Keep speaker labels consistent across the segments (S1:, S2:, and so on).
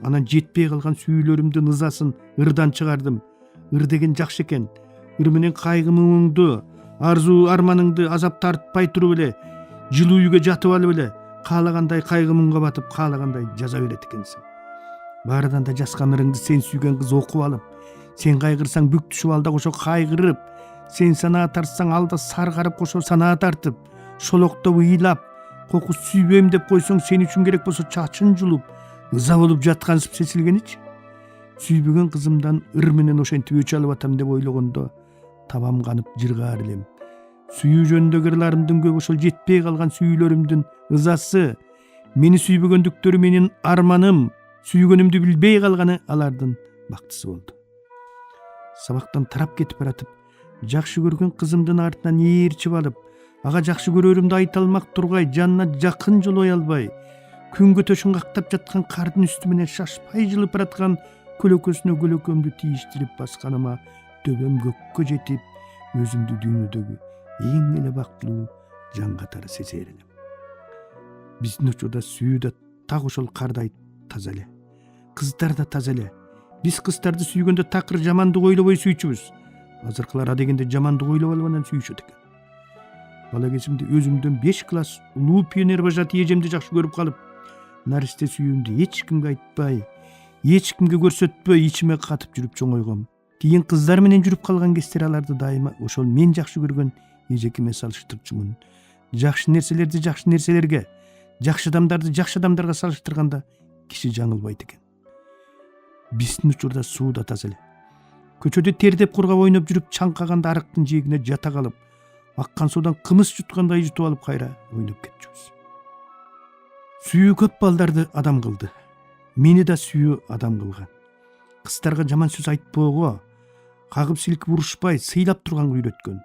S1: Анан жетпей калган сүйүүлөрүмдүн ызасын ырдан чыгардым. Ыр деген жакшы экен. Ыр менен кайгы муңуңду, арзуу арманыңды азап тартпай туруп эле жылуу үйгө жатып алып эле каалагандай кайгы муңга батып, каалагандай жаза берет экенсиң. Баарынан да жазган ырыңды сен сүйгөн кыз окуп алып, сен кайгырсаң бүк түшүп алда кошо кайгырып, сен санаа тартсаң алда саргарып кошо санаа тартып, шолоктоп ыйлап, кокус сүйбөйм деп койсоң сен үчүн керек болсо чачын жулуп, ыза болуп жаткансып сезилгеничи? Сүйбөгөн кызымдан ыр менен ошентип өч алып атам деп ойлогондо табам канып жыргаар элем. Сүйүү жөнүндөгү ырларымдын көбү ошол жетпей калган сүйүүлөрүмдүн ызасы, мени сүйбөгөндүктөрү менин арманым, сүйгөнүмдү билбей калганы алардын бактысы болду. Сабактан тарап кетип баратып, жакшы көргөн кызымдын артынан ээрчип алып, ага жакшы көрөрүмдү айта алмак тургай, жанына жакын жолой албай, күнгө төшүн кактап жаткан кардын үстү менен шашпай жылып бараткан көлөкөсүнө көлөкөмдү тийиштирип басканыма төбөм көккө жетип, өзүмдү дүйнөдөгү эң эле бактылуу жан катары сезер элем. Биздин учурда сүйүү да так ошол кардай таза эле. Кыздар да таза эле. Биз кыздарды сүйгөндө такыр жамандык ойлобой сүйчүбүз. Азыркылар адегенде жамандык ойлоп албадан сүйүшөт экен. Бала кезимде өзүмдөн 5 класс улуу пионер вожатый эжемди жакшы көрүп калып, наристе сүйүүмдү эч кимге айтпай, эч кимге көрсөтпөй ичиме катып жүрүп чоңойгом. Кийин кыздар менен жүрүп калган кездер аларды дайыма ошол мен жакшы көргөн эжекеме салыштырчумун. Жакшы нерселерди жакшы нерселерге, жакшы адамдарды жакшы адамдарга салыштырганда киши жаңылбайт экен. Биздин учурда суу да таза эле. Көчөдө тердеп кургап ойноп жүрүп чаңкаганда арыктын жээгине жата калып, аккан суудан кымыз жуткандай жутуп алып кайра ойноп кетчүбүз. Сүйүү көп балдарды адам кылды. Мени да сүйүү адам кылган. Кыздарга жаман сөз айтпоого, кагып силкип урушпай, сыйлап турганга үйрөткөн.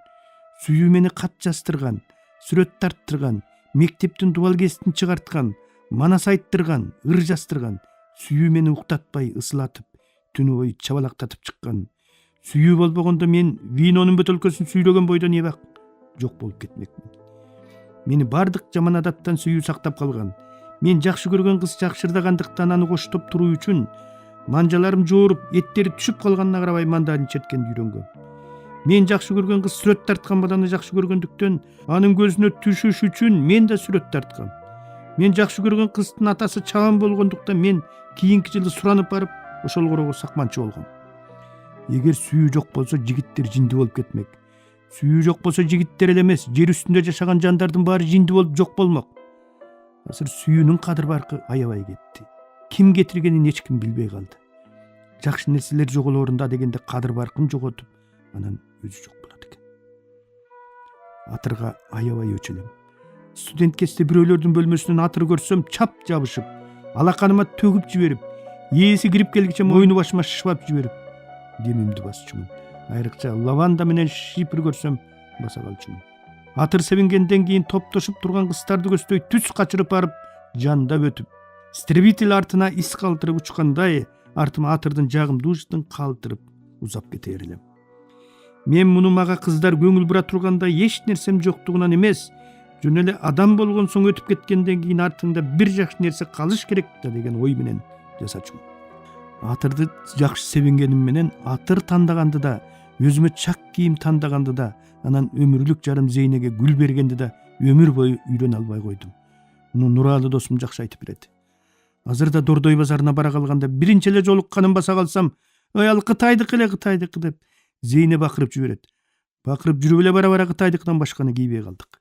S1: Сүйүү мени кат жаздырган, сүрөт тарттырган, мектептин дубал кестин чыгарткан, манас айттырган, ыр жаздырган. Сүйүү мени уктатпай, ысылатып, түнү бою чабалактатып чыккан. Сүйүү болбогондо мен винонун бөтөлкөсүн сүйрөгөн бойдон эбак жок болуп кетмекмин. Мени бардык жаман адаттан сүйүү сактап калган. Мен жакшы көргөн кыз жакшырдагандыктан аны коштоп туруу үчүн манжаларым жооруп, эттери түшүп калганына карабай мандалин четкенди үйрөнгөм. Мен жакшы көргөн кыз сүрөт тарткан баланы жакшы көргөндүктөн анын көзүнө түшүш үчүн мен да сүрөт тарткам. Мен жакшы көргөн кыздын атасы чабан болгондуктан мен кийинки жылы суранып барып, ошол корого сакманчы болгом. Эгер сүйүү жок болсо жигиттер жинди болуп кетмек. Сүйүү жок болсо жигиттер эле эмес, жер үстүндө жашаган жандардын баары жинди болуп жок болмок. Азыр сүйүүнүн кадыр баркы аябай кетти. Ким кетиргенин эч ким билбей калды. Жакшы нерселер жоголоорунда дегенде кадыр баркын жоготуп, анан өзү жок болот экен. Атырга аябай өчөлөм. Студент кезде бирөөлөрдүн бөлмөсүнөн атыр көрсөм, чап жабышып, алаканыма төгүп жиберип, ээси кирип келгиче мойну башыма шыбап жиберип, демимди басчумун. Айрыкча лаванда менен шипр көрсөм, баса калчумун. Атыр себингенден кийин топтошуп турган кыздарды көздөй түс качырып барып, жандап өтүп, истребитель артына ис калтырып учкандай, артыма атырдын жагымдуушун калтырып узап кетер элем. Мен муну мага кыздар көңүл бура турганда эч нерсем жоктугунан эмес, жөн эле адам болгон соң өтүп кеткенден кийин артыңда бир жакшы нерсе калыш керек да деген ой менен жасачумун. Атырды жакшы себингеним менен атыр тандаганды да, өзүмө чак кийим тандаганды да, анан өмүрлүк жарым Зейнеге гүл бергенди да өмүр бою үйрөнө албай койдум. Муну Нуралы досум жакшы айтып берет. Азыр да Дордой базарына бара калганда биринчи эле жолукканын баса калсам, "Ой, ал Кытайдыкы эле, Кытайдыкы" деп Зейне бакырып жиберет. Бакырып жүрүп эле бара Кытайдыкынан башканы кийбей калдык.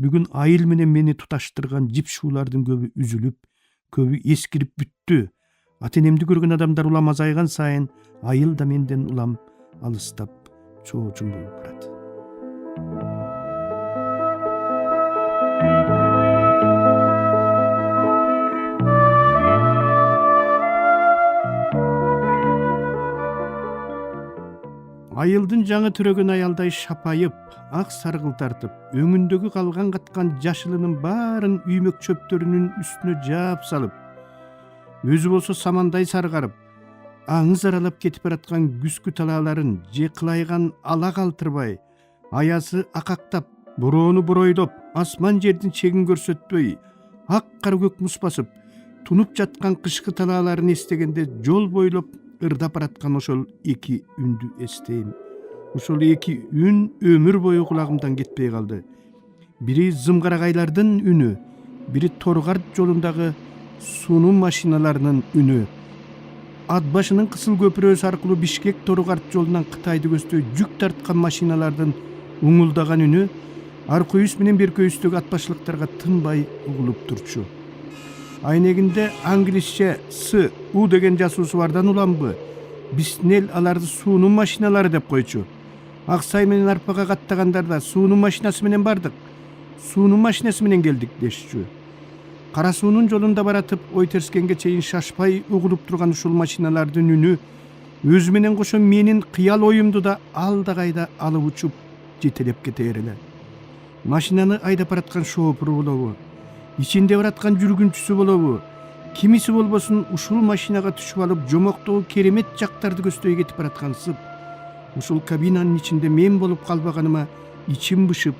S1: Бүгүн айыл менен мени туташтырган жип шуулардын көбү үзүлүп, көбү эскирип бүттү. Ата-энемди көргөн адамдар улам азайган сайын, айыл да менден улам алыстап, чоочун болуп барат. Айылдын жаңы төрөгөн аялдай шапайып, ак саргыл тартып, өңүндөгү калган каткан жашылынын баарын үймөк чөптөрүнүн үстүнө жаап салып, өзү болсо самандай саргарып, аңыз аралап кетип бараткан күзгү талааларын жекылайган ала калтырбай, аясы акактап, бороону боройдоп, асман жердин чегин көрсөтпөй, ак кара көк муз басып, тунуп жаткан кышкы талааларын эстегенде жол бойлоп ырдап бараткан ошол эки үндү эстейм. Ошол эки үн өмүр бою кулагымдан кетпей калды. Бири зымгарагайлардын үнү, бири Торгарт жолундагы сунуу машиналарынын үнү. Ат башынын кысыл көпүрөсү аркылуу Бишкек Торгарт жолунан Кытайды көздөй жүк тарткан машиналардын уңулдаган үнү ар көйүс менен бер көйүстөгү ат башчылыктарга тынбай угулуп турчу. Айнегинде англисче «С» «У» деген жазуусу бардан уламбы? Биснел аларды сунуу машиналары деп койчу. Аксай менен арпага каттагандарда сунуу машинасы менен бардык, сунуу машинасы менен келдик дешчү. Кара суунун жолунда баратып, ой терскенге чейин шашпай угулуп турган ушул машиналардын үнү өзү менен кошо менин кыял оюмду да алда кайда алып учуп жетелеп кетер эле. Машинаны айдап бараткан шоопуру болобу, ичинде бараткан жүргүнчүсү болобу, кимиси болбосун ушул машинага түшүп алып жомоктогу керемет жактарды көздөй кетип бараткансып, ушул кабинанын ичинде мен болуп калбаганыма ичим бышып,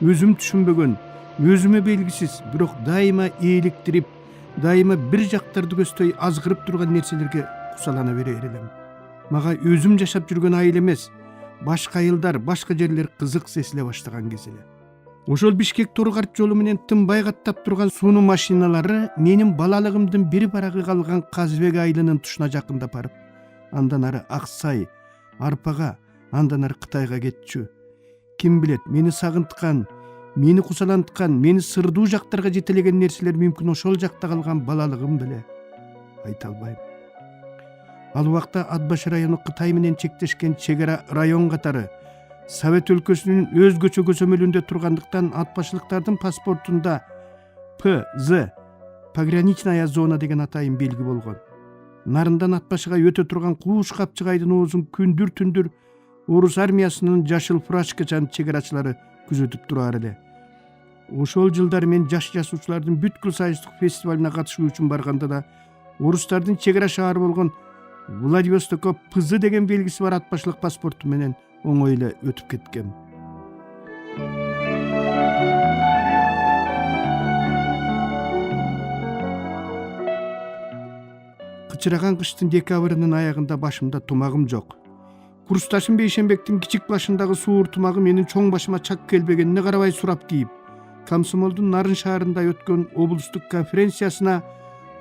S1: өзүм түшүнбөгөн, өзүмө белгисиз, бирок дайыма ээликтирип, дайыма бир жактарды көздөй азгырып турган нерселерге кусалана берер элем. Мага өзүм жашап жүргөн айыл эмес, башка айылдар, башка жерлер кызык сезиле баштаган кез эле. Ошол Бишкек Торгарт жолу менен тынбай каттап турган сунуу машиналары менин балалыгымдын бир барагы калган Казбек айылынын тушуна жакындап барып, андан ары Аксай, Арпага, андан ары Кытайга кетчү. Ким билет, мени сагынткан, мени кусаланткан, мени сырдуу жактарга жетелеген нерселер мүмкүн ошол жакта калган балалыгым беле. Айта албайм. Ал убакта Ат баш району Кытай менен чектешкен чегара район катары Совет өлкөсүнүн өзгөчө көзөмөлүндө тургандыктан ат башчылыктардын паспортунда ПЗ пограничная зона деген атайын белги болгон. Нарындан ат башыга өтө турган кууш капчыгайдын оозун күндүр түндүр орус армиясынын жашыл фуражкачан чегарачылары күзөтүп турар эле. Ошол жылдары мен жаш жасуучулардын бүткүл сайыстык фестивалына катышуу үчүн барганда да орустардын чегара шаары болгон Владивостокко ПЗ деген белгиси бар ат башчылык паспорту менен оңой эле өтүп кеткем. Кычыраган кыштын декабрынын аягында башымда тумагым жок. Курсташым Бейшенбектин кичик башындагы суур тумагы менин чоң башыма чак келбегенине карабай сурап кийип, комсомолдун Нарын шаарында өткөн облустук конференциясына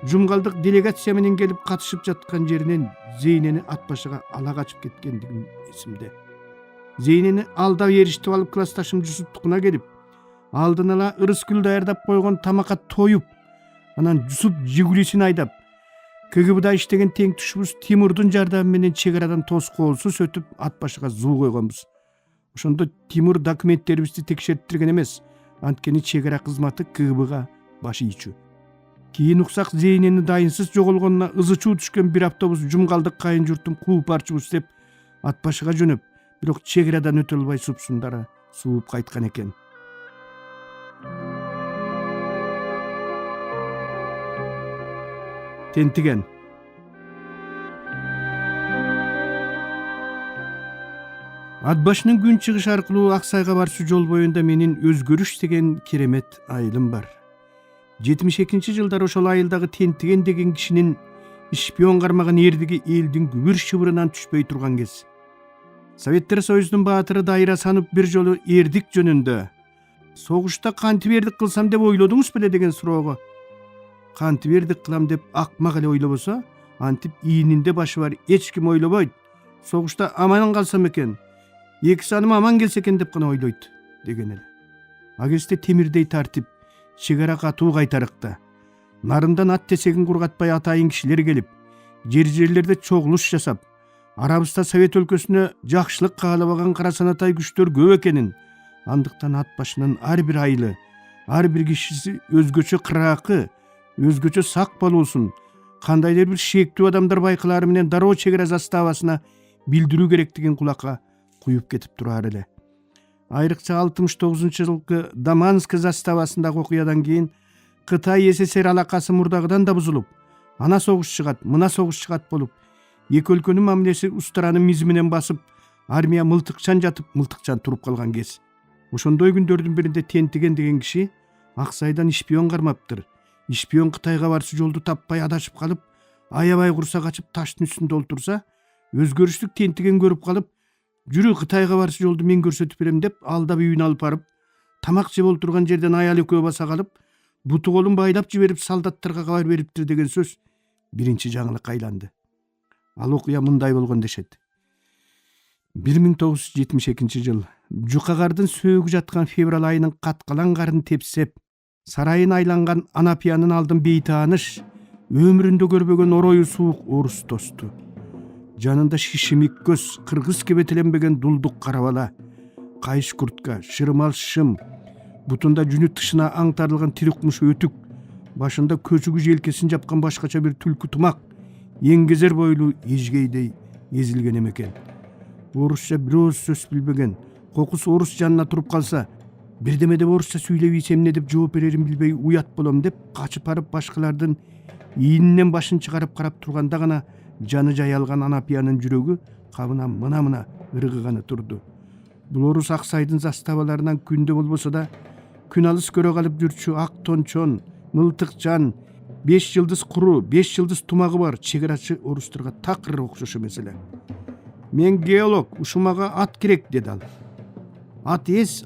S1: жумгалдык делегация менен келип катышып жаткан жеринен Зейнени ат башыга ала качып кеткендигим эсимде. Зейнени алда эрişтип алып классташым Жусуптукуна келип, алдын ала ырыскүл даярдап койгон тамакка тоюп, анан Жусуп Жигулисин айдап, КГБда иштеген тең түшүбүз Тимурдун жардамы менен чегарадан тоскоолсуз өтүп ат башыга зуу койгонбуз. Ошондо Тимур документтерибизди текшерттирген эмес, анткени чегара кызматы КГБга баш ийчү. Кийин уксак Зейнени дайынсыз жоголгонуна ызы чуу түшкөн бир автобус жумгалдык кайын журтун кууп барчубуз деп ат башыга жөнөп, бирок чегарадан өтө албай супсундары сууп кайткан экен. Тентиген. Ат башынын күн чыгыш аркылуу Аксайга барчу жол боюнда менин Өзгөрүш деген керемет айылым бар. 72-жылдары ошол айылдагы Тентиген деген кишинин шпион кармаган эрдиги элдин күбүр шыбырынан түшпөй турган кез. Советтер Союзунун баатыры Дайра Санып бир жолу эрдик жөнүндө «Согушта кантип эрдик кылсам деп ойлодуңуз беле?» деген суроого «Кантип эрдик кылам деп акмак эле ойлобосо, антип ийининде башы бар эч ким ойлобойт. Согушта аман калсам экен, эки саным аман келсе экен деп гана ойлойт» деген эле. А кезде темирдей тартип, чегара катуу кайтарыкта. Нарындан ат тесегин кургатпай атайын кишилер келип, жерлерде чогулуш жасап, арабызда Совет өлкөсүнө жакшылык каалабаган кара санатай күчтөр көп экенин, андыктан ат башынын ар бир айылы, ар бир кишиси өзгөчө кыраакы, өзгөчө сак болуусун, кандайдыр бир шектүү адамдар байкалары менен дароо чегара заставасына билдирүү керектигин кулакка куюп кетип турар эле. Айрыкча 69-жылкы Даманск заставасындагы окуядан кийин Кытай СССР алакасы мурдагыдан да бузулуп, ана согуш чыгат, мына согуш чыгат болуп, эки өлкөнүн мамилеси устаранын мизи менен басып, армия мылтыкчан жатып, мылтыкчан туруп калган кез. Ошондой күндөрдүн биринде Тентиген деген киши Аксайдан шпион кармаптыр, Ишпион Кытайга барчу жолду таппай адашып калып, аябай курса качып таштын үстүндө олтурса, өзгөрүштүк Тентиген көрүп калып, жүрү Кытайга барчу жолду мен көрсөтүп берем деп алдап үйүнө алып барып, тамак жеп олтурган жерден аял экөө баса калып, буту колун байлап жиберип солдаттарга кабар бериптир деген сөз биринчи жаңылыкка айланды. Ал окуя мындай болгон дешет. 1972 жыл Жукагардын сөөгү жаткан февраль айынын каткалан карын тепсеп, сарайын айланган Анапиянын алдын бейтааныш, өмүрүндө көрбөгөн орою суук орус досту. Жанында шишимик көз, кыргыз кебетеленбеген дулдук кара бала, кайыш куртка, шырмал шым, бутунда жүнү тышына аңтарылган тирикмуш өтүк, башында көчүгү желкесин жапкан башкача бир түлкү тумак, эңгезер бойлуу эжгейдей эзилген эмекен. Орусча бир ооз сөз билбеген, кокус орус жанына туруп калса, бирдеме деп орусча сүйлөп ийсем эмне деп жооп берерин билбей уят болом деп качып барып башкалардын ийининен башын чыгарып карап турганда гана жаны жаялган Анапиянын жүрөгү кабына мына ыргыганы турду. Бул орус Аксайдын заставаларынан күндө болбосо да күн алыс көрө калып жүрчү ак тончон, мылтык жан, 5 жылдыз куру, 5 жылдыз тумагы бар чегерачы орустарга такыр окшошу меселе. Мен геолог, ушумага ат керек деди ал. Ат эс,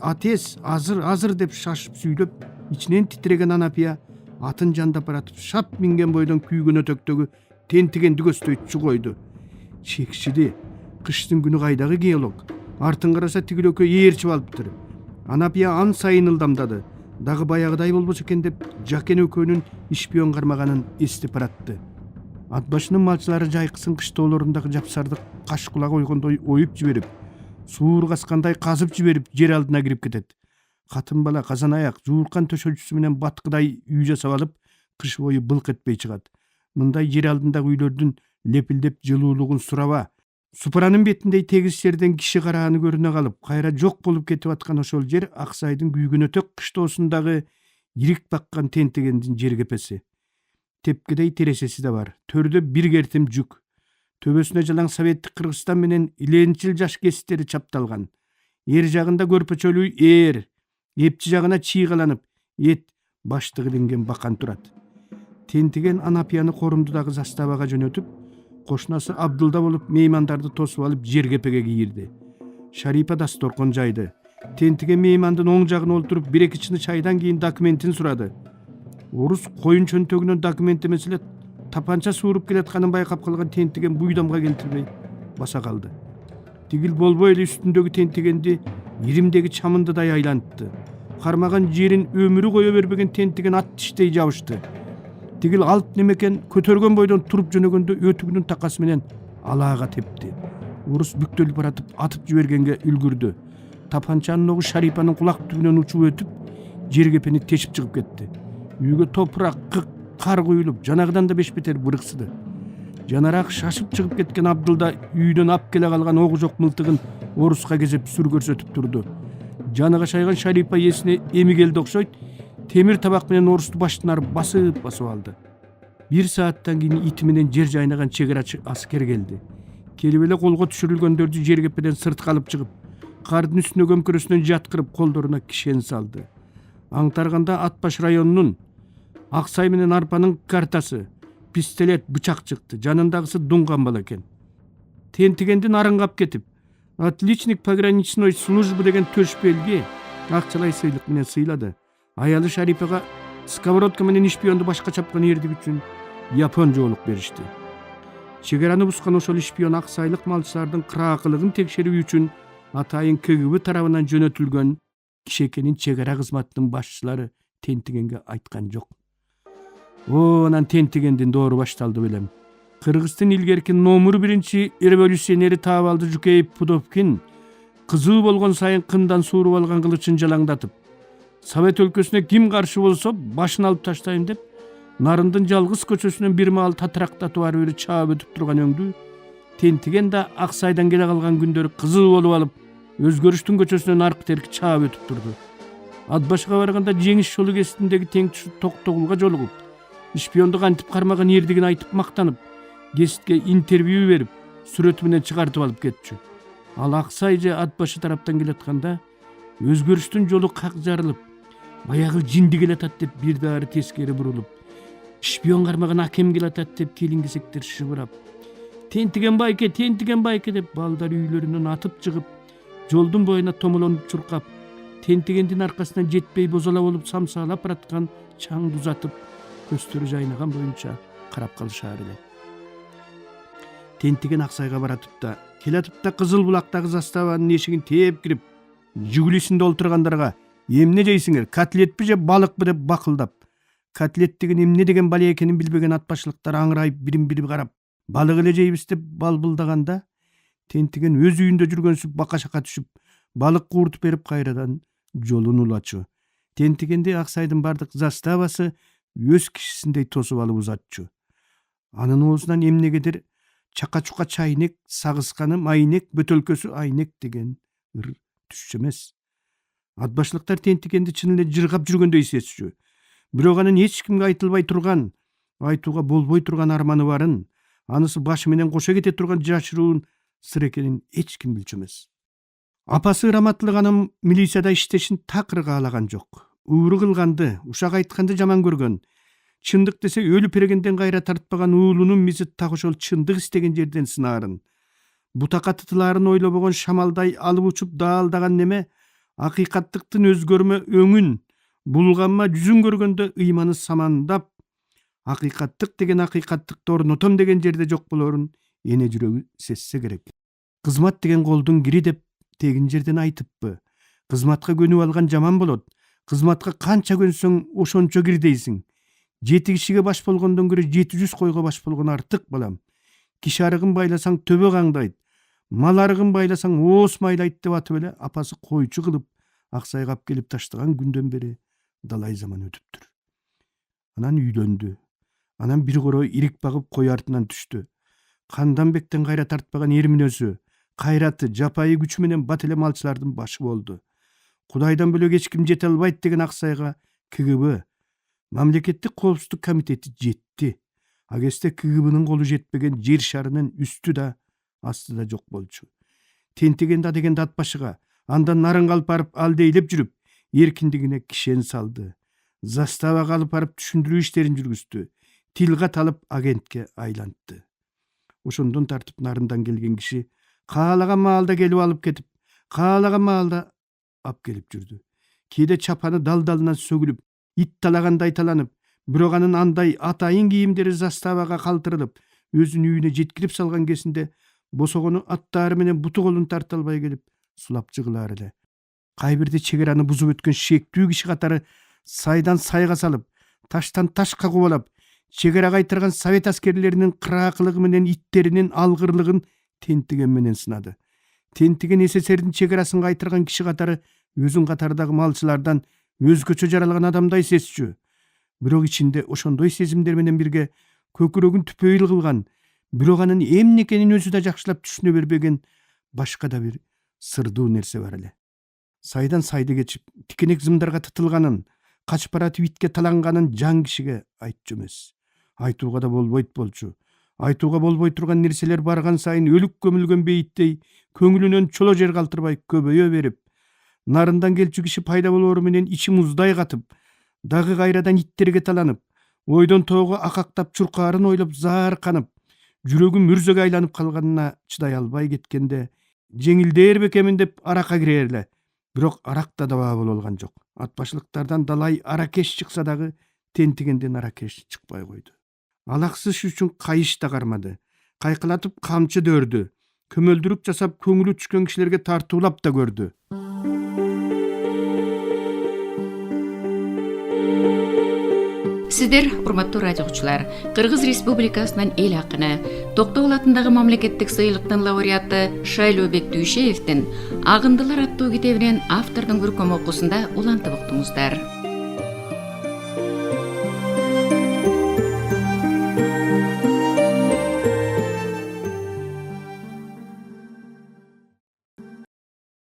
S1: азыр деп шашып сүйлөп, ичинен титиреген Анапия атын жандап баратып шап минген бойдон күйгөн өтөктөгү Тентигенди көздөйтчү койду. Чекшиди, кыштын күнү кайдагы геолог? Артын караса тигилөкө ээрчип алыптыр. Анапия ан сайын ылдамдады. Дагы баягыдай болбосо экен деп Жакен экөөнүн ишпион кармаганын эстеп баратты. Ат башынын малчылары жайкысын кыштоолорундагы жапсарды каш кулак ойгондой оюп жиберип, суур каскандай казып жиберип жер алдына кирип кетет. Катын бала казан аяк, жууркан төшөлчүсү менен баткыдай үй жасап алып, кыш бою былк этпей чыгат. Мындай жер алдындагы үйлөрдүн лепилдеп жылуулугун сураба. Супаранын бетиндей тегиз жерден киши карааны көрүнө калып, кайра жок болуп кетип аткан ошол жер Аксайдын күйгөн өтөк кыштоосундагы ирик баккан Тентигендин жергепеси. Тепкедей тересеси да бар. Төрдө бир кертим жүк. Төбөсүнө жалаң советтик Кыргызстан менен иленчил жаш кесиптери чапталган. Эр жагында көрпөчөлүү ээр, эпчи жагына чийгаланып, эт баштыгы иленген бакан турат. Тентиген Анапияны корумдудагы заставага жөнөтүп, кошунасы Абдылда болуп меймандарды тосуп алып жергепеге кийирди. Шарипа дасторкон жайды. Тентиген меймандын оң жагына олтуруп, 1-2 чыны чайдан кийин документин сурады. Орус коюн чөнтөгүнөн документ эмес эле тапанча сууруп келатканын байкап калган Тентиген буйдамга келтирбей баса калды. Тигил болбой эле үстүндөгү Тентигенди иримдеги чамындыдай айлантты. Кармаган жерин өмүрү кое бербеген Тентиген ат тиштей жабышты. Тигил алып немекен көтөргөн бойдон туруп жөнөгөндө өтүгүнүн такасы менен алаага тепти. Орус бүктөлүп баратып атып жибергенге үлгүрдү. Тапанчанын огу Шарипанын кулак түбүнөн учуп өтүп, жергепени тешип чыгып кетти. Үйгө топурак, кар куюлуп, жанагыдан да бешбетер бырыксыды. Жанараак шашып чыгып кеткен Абдылда үйдөн ап келе калган огу жок мылтыгын оруска кезеп сүр көрсөтүп турду. Жаны кашайган Шарипа эсине эми келди окшойт. Темир табак менен орусту баштан арып басып алды. 1 сааттан кийин ити менен жер жайнаган чегерачы аскер келди. Келип эле колго түшүрүлгөндөрдү жергепеден сыртка алып чыгып, кардын үстүнө көмкөрөсүнөн жаткырып колдоруна кишен салды. Аңтарганда Атбаш районунун Аксай менен Арпанын картасы, пистолет, бычак чыкты. Жанындагысы дунган бала экен. Тентигендин арыңгап кетип, отличник пограничной службы деген төш белги акчалай сыйлык менен сыйлады. Аялы Шарипага сковородка менен ишпионду башка чапкан эрдик үчүн япон жоолук беришти. Чегараны бускан ошол ишпион аксайлык малчылардын кыраакылыгын текшерүү үчүн атайын КГБ тарабынан жөнөтүлгөн киши экенин чегара кызматынын башчылары Тентигенге айткан жок. Анан Тентигендин доору башталды белем. Кыргыздын илгерки номер 1 революционери Таабалды Жукеев Пудовкин кызуу болгон сайын кындан сууруп алган кылычын жалаңдатып, Совет өлкөсүнө ким каршы болсо башын алып таштайм деп, Нарындын жалгыз көчөсүнөн бир маал татырактатып барып эле чаап өтүп турган өңдү Тентиген да Аксайдан келе калган күндөрү кызыл болуп алып, өзгөрүштүн көчөсүнөн аркы терки чаап өтүп турду. Атбашка барганда жеңиш жолу кесиндеги теңчү Токтогулга жолугуп, ишпионду кантип кармаган эрдигин айтып мактанып, гезитке интервью берип, сүрөтү менен чыгартып алып кетчү. Ал Аксай же Атбашы тараптан келатканда өзгөрүштүн жолу как жарылып, баягы жинди келатат деп бир дары тескери бурулуп, Шпион кармаган акем келатат деп келингесектер шыбырап, тентиген байке деп балдар үйлөрүнөн атып чыгып, жолдун боюна томолонуп чуркап, тентигендин аркасынан жетпей бозола болуп самсаалап бараткан чаңды узатып, көздөрү жайнаган боюнча карап калышаар эле. Тентиген Аксайга баратып да, келатып да Кызыл булактагы заставанын эшигин тээп кирип, жүгүлүсүндө олтургандарга эмне жейсиңер, котлетпи же балыкпы деп бакылдап, котлет деген эмне деген бала экенин билбеген ат башлыктар аңырайып бирин-бири карап, балык эле жейбиз деп балбылдаганда, Тентиген өз үйүндө жүргөнсүп бака-шака түшүп, балык кууртуп берип кайрадан жолун улачу. Тентигенди Аксайдын бардык заставасы өз кишисиндей тосуп алып узатчу. Анын оозунан эмнегедир чака-чука чайнек, сагысканы майнек, бөтөлкөсү айнек деген ыр түшчү эмес. Ат башлыктар Тентигенди чын эле жыргап жүргөндөй сезчү. Бирок анын эч кимге айтылбай турган, айтууга болбой турган арманы барын, анысы башы менен кошо кете турган жашыруун сыр экенин эч ким билчү эмес. Апасы Раматтылык анын милицияда иштешин такыр каалаган жок. Ууру кылганды, ушак айтканды жаман көргөн. Чындык десе өлүп перегенден кайра тартпаган уулунун мизи так ошол чындык истеген жерден сынаарын. Бутакка тытылаарын ойлобогон шамалдай алып учуп даалдаган неме акыйкаттыктын өзгөрмө өңүн, булганма жүзүн көргөндө ыйманы самандап, акыйкаттык деген акыйкаттыкты орнотом деген жерде жок болорун эне жүрөгү сезсе керек. Кызмат деген колдун кири деп тегин жерден айтыппы. Кызматка көнүп алган жаман болот. Кызматка канча көнсөң ошончо кир дейсиң. 7 кишиге баш болгондон көрө 700 койго баш болгон артык балам. Киши арыгын байласаң төбө каңдайт. Мал арыгын байласаң ооз майлайт деп атып эле апасы койчу кылып Аксайга алып келип таштаган күндөн бери далай заман өтүптүр. Анан үйлөндү. Анан бир коро ирик багып кой артынан түштү. Канданбектен кайра тартпаган эр мүнөзү, кайраты, жапайы күчү менен бат эле малчылардын башы болду. Кудайдан бөлөк эч ким жете албайт деген Аксайга КГБ, Мамлекеттик коопсуздук комитети жетти. А кезде КГБнын колу жетпеген жер шарынын үстү да, асты да жок болчу. Тентигенди адегенди ат башыга, андан нарын алып барып алдейлеп жүрүп, эркиндигине кишен салды. Заставага алып барып түшүндүрүү иштерин жүргүздү. Тилгат алып агентке айлантты. Ошондон тартып нарындан келген киши каалаган маалда келип алып кетип, каалаган маалда алып келип жүрдү. Кээде чапаны дал-далынан сөгүлүп, ит талагандай таланып, бирок анын андай атайын кийимдери заставага калтырылып, өзүнүн үйүнө жеткирип салган кезинде босогону аттары менен буту колун тарта албай келип, сулап жыгылаар эле. Кайбирде чек араны бузуп өткөн шектүү киши катары сайдан сайга салып, таштан ташка кубалап, чек ара кайтырган совет аскерлеринин кыраакылыгы менен иттеринин алгырлыгын Тентиген менен сынады. Тентиген СССРдин чек арасын кайтырган киши катары өзүн катардагы малчылардан өзгөчө жаралган адамдай сезчү. Бирок ичинде ошондой сезимдер менен бирге көкүрөгүн түпөйүл кылган, бирок анын эмне экенин өзү да жакшылап түшүнө бербеген башка да бир сырдуу нерсе бар эле. Сайдан сайды кечип, тикенек зымдарга тытылганын, качып баратып итке таланганын жан кишиге айтчу эмес. Айтууга да болбойт болчу. Айтууга болбой турган нерселер барган сайын өлүк көмүлгөн бейиттей көңүлүнөн чоло жер калтырбай көбөйө берип, нарындан келчү киши пайда болоору менен ичи муздай катып, дагы кайрадан иттерге таланып, ойдон тоого акактап чуркаарын ойлоп заарканып, жүрөгүм мүрзөгө айланып калганына чыдай албай кеткенде, жеңилдээр бекемин деп аракка кирер эле. Бирок арак да дабаа боло алган жок. Ат башлыктардан далай аракеш чыкса дагы Тентигенден аракеш чыкпай койду. Алаксыш үчүн кайыш да кармады. Кайкылатып камчы дөрдү. Көмөлдүрүк жасап көңүлү түшкөн кишилерге тартуулап да көрдү.
S2: Сиздер, урматтуу радио угуучулар, Кыргыз Республикасынын эл акыны, Токтогул атындагы мамлекеттик сыйлыктын лауреаты Шайлообек Дүйшеевдин Агындылар аттуу китебинен автордун көркөм окуусунда улантып уктуңуздар.